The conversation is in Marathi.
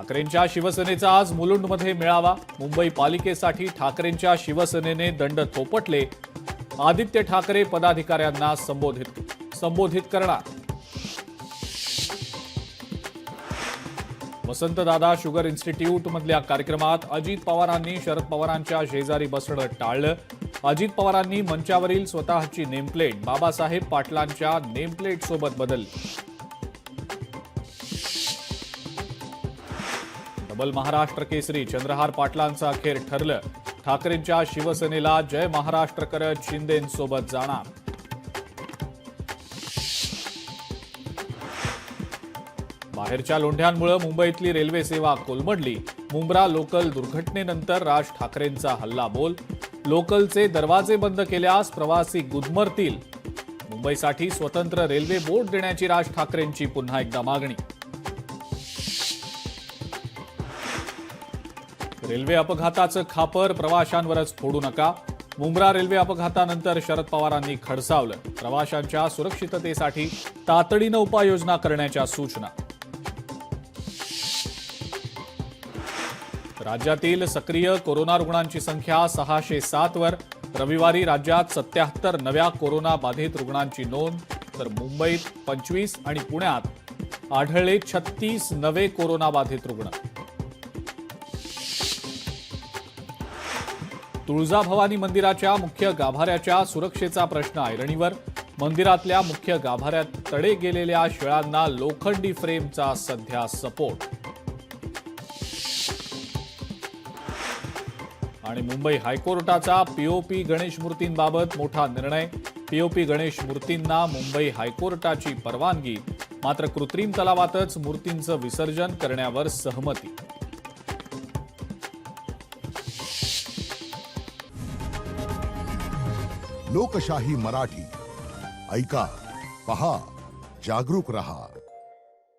ठाकरेंच्या शिवसेनेचा आज मुलुंडमध्ये मेळावा। मुंबई पालिकेसाठी ठाकरेंच्या शिवसेनेने दंड थोपटले। आदित्य ठाकरे पदाधिकाऱ्यांना संबोधित करणार। वसंतदादा शुगर इन्स्टिट्यूट मधल्या कार्यक्रमात अजित पवारांनी शरद पवारांच्या शेजारी बसणं टाळलं। अजित पवारांनी मंचावरील स्वतःची नेमप्लेट बाबासाहेब पाटलांच्या नेमप्लेट सोबत बदलली। डबल महाराष्ट्र केसरी चंद्रहार पाटलांचं अखेर ठरलं। ठाकरेंच्या शिवसेनेला जय महाराष्ट्र करत शिंदेंसोबत जाणार। बाहेरच्या लोंढ्यांमुळे मुंबईतली रेल्वे सेवा कोलमडली। मुंब्रा लोकल दुर्घटनेनंतर राज ठाकरेंचा हल्लाबोल। लोकलचे दरवाजे बंद केल्यास प्रवासी गुदमरतील। मुंबईसाठी स्वतंत्र रेल्वे बोर्ड देण्याची राज ठाकरेंची पुन्हा एकदा मागणी। रेल्वे अपघाताचं खापर प्रवाशांवरच फोडू नका। मुंब्रा रेल्वे अपघातानंतर शरद पवारांनी खडसावलं। प्रवाशांच्या सुरक्षिततेसाठी तातडीनं उपाययोजना करण्याच्या सूचना। राज्यातील सक्रिय कोरोना रुग्णांची संख्या 607 वर। रविवारी राज्यात 77 नव्या कोरोना बाधित रुग्णांची नोंद, तर मुंबईत 25 आणि पुण्यात आढळले 36 नवे कोरोना बाधित रुग्ण। तुळजाभवानी मंदिराच्या मुख्य गाभाऱ्याच्या सुरक्षेचा प्रश्न ऐरणीवर। मंदिरातल्या मुख्य गाभाऱ्यात तडे गेलेल्या शिळांना लोखंडी फ्रेमचा सध्या सपोर्ट। आणि मुंबई हायकोर्टाचा पीओपी गणेश मूर्तींबाबत मोठा निर्णय। पीओपी गणेश मूर्तींना मुंबई हायकोर्टाची परवानगी, मात्र कृत्रिम तलावातच मूर्तींचं विसर्जन करण्यावर सहमती। लोकशाही मराठी ऐका, पहा, जागरूक रहा।